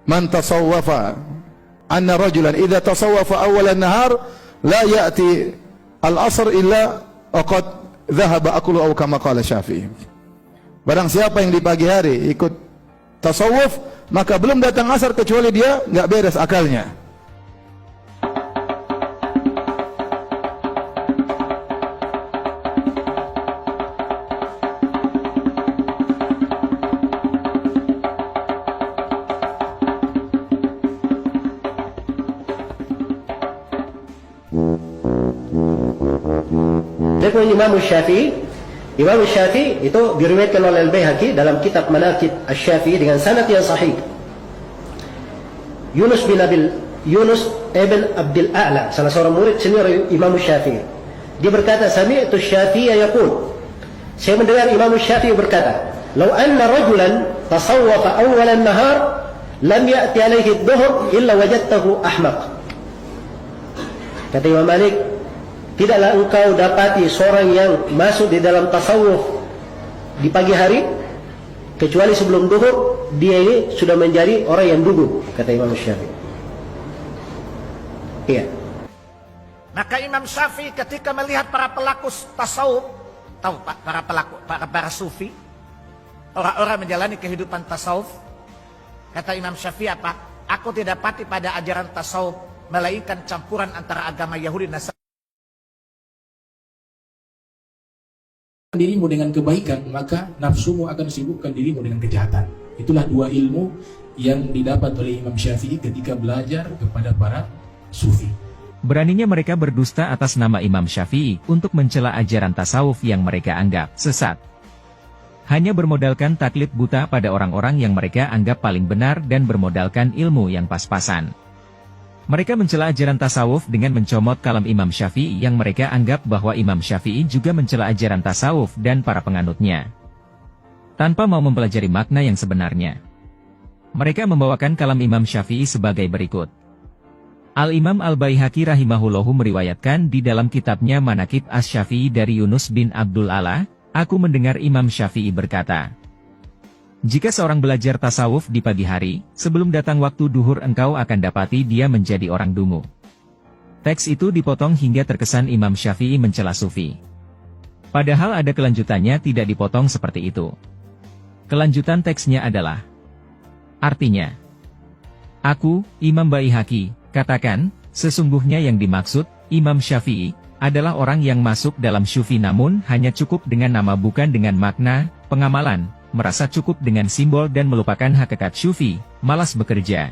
man tasawwafa anna rajulan idza tasawwafa awwal an-nahar la ya'ti al-'asr illa waqad dhahaba aklu aw kama qala Syafi'i. Barang siapa yang di pagi hari ikut tasawuf, maka belum datang asar kecuali dia enggak beres akalnya. Dikatakan Imam Syafi'i itu diriwayatkan oleh Al-Baihaqi dalam kitab Manaqib Asy-Syafi'i dengan sanad yang sahih. Yunus ibn Abdul A'la, salah seorang murid senior Imam Syafi'i. Dia berkata, sami'tu Syafi'i yaqul, saya mendengar Imam Syafi'i berkata, "Lau anna rajulan tasawwafa awwal an-nahar lam ya'ti alayhi adh-dhuhr illa wajadtahu ahmaq." Kata Imam Malik, tidaklah engkau dapati seorang yang masuk di dalam tasawuf di pagi hari kecuali sebelum duhur dia ini sudah menjadi orang yang dugu, kata Imam Syafi'i. Iya. Maka Imam Syafi'i ketika melihat para pelaku tasawuf, tahu Pak, para sufi, orang-orang menjalani kehidupan tasawuf, kata Imam Syafi'i apa? Aku tidak dapati pada ajaran tasawuf melainkan campuran antara agama Yahudi dan Nasrani. Dirimu dengan kebaikan, maka nafsumu akan sibukkan dirimu dengan kejahatan. Itulah dua ilmu yang didapat oleh Imam Syafi'i ketika belajar kepada para sufi. Beraninya mereka berdusta atas nama Imam Syafi'i untuk mencela ajaran tasawuf yang mereka anggap sesat. Hanya bermodalkan taklid buta pada orang-orang yang mereka anggap paling benar dan bermodalkan ilmu yang pas-pasan. Mereka mencela ajaran tasawuf dengan mencomot kalam Imam Syafi'i yang mereka anggap bahwa Imam Syafi'i juga mencela ajaran tasawuf dan para penganutnya. Tanpa mau mempelajari makna yang sebenarnya. Mereka membawakan kalam Imam Syafi'i sebagai berikut. Al-Imam Al-Baihaqi rahimahullahu meriwayatkan di dalam kitabnya Manaqib Asy-Syafi'i dari Yunus bin Abdul A'la, aku mendengar Imam Syafi'i berkata, jika seorang belajar tasawuf di pagi hari, sebelum datang waktu duhur engkau akan dapati dia menjadi orang dungu. Teks itu dipotong hingga terkesan Imam Syafi'i mencela sufi. Padahal ada kelanjutannya tidak dipotong seperti itu. Kelanjutan teksnya adalah, artinya, aku, Imam Baihaqi, katakan, sesungguhnya yang dimaksud, Imam Syafi'i, adalah orang yang masuk dalam syufi namun hanya cukup dengan nama bukan dengan makna, pengamalan, merasa cukup dengan simbol dan melupakan hakikat syufi, malas bekerja.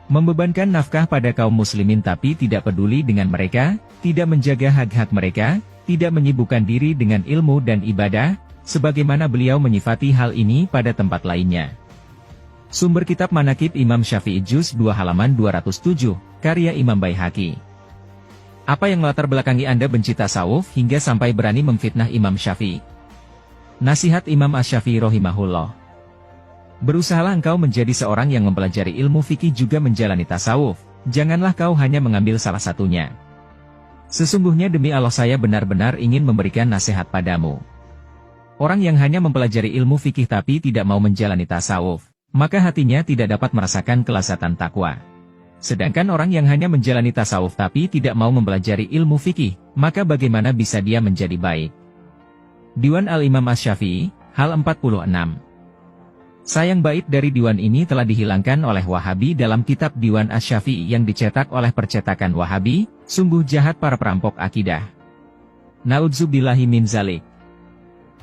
Membebankan nafkah pada kaum muslimin tapi tidak peduli dengan mereka, tidak menjaga hak-hak mereka, tidak menyibukkan diri dengan ilmu dan ibadah, sebagaimana beliau menyifati hal ini pada tempat lainnya. Sumber kitab Manaqib Imam Syafi'i Juz 2 halaman 207, karya Imam Baihaqi. Apa yang melatar belakangi Anda benci tasawuf hingga sampai berani memfitnah Imam Syafi'i? Nasihat Imam Asy-Syafi'i rahimahullah. Berusahalah engkau menjadi seorang yang mempelajari ilmu fikih juga menjalani tasawuf, janganlah kau hanya mengambil salah satunya. Sesungguhnya demi Allah saya benar-benar ingin memberikan nasihat padamu. Orang yang hanya mempelajari ilmu fikih tapi tidak mau menjalani tasawuf, maka hatinya tidak dapat merasakan kelazatan takwa. Sedangkan orang yang hanya menjalani tasawuf tapi tidak mau mempelajari ilmu fikih, maka bagaimana bisa dia menjadi baik? Diwan Al-Imam Asy-Syafi'i, hal 46. Sayang bait dari diwan ini telah dihilangkan oleh Wahabi dalam kitab Diwan Asy-Syafi'i yang dicetak oleh percetakan Wahabi, sungguh jahat para perampok akidah. Na'udzubillahi min zalik.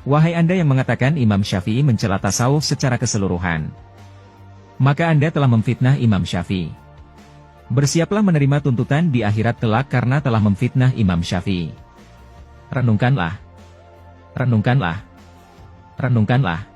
Wahai Anda yang mengatakan Imam Syafi'i mencela tasawuf secara keseluruhan, maka Anda telah memfitnah Imam Syafi'i. Bersiaplah menerima tuntutan di akhirat kelak karena telah memfitnah Imam Syafi'i. Renungkanlah. Renungkanlah. Renungkanlah.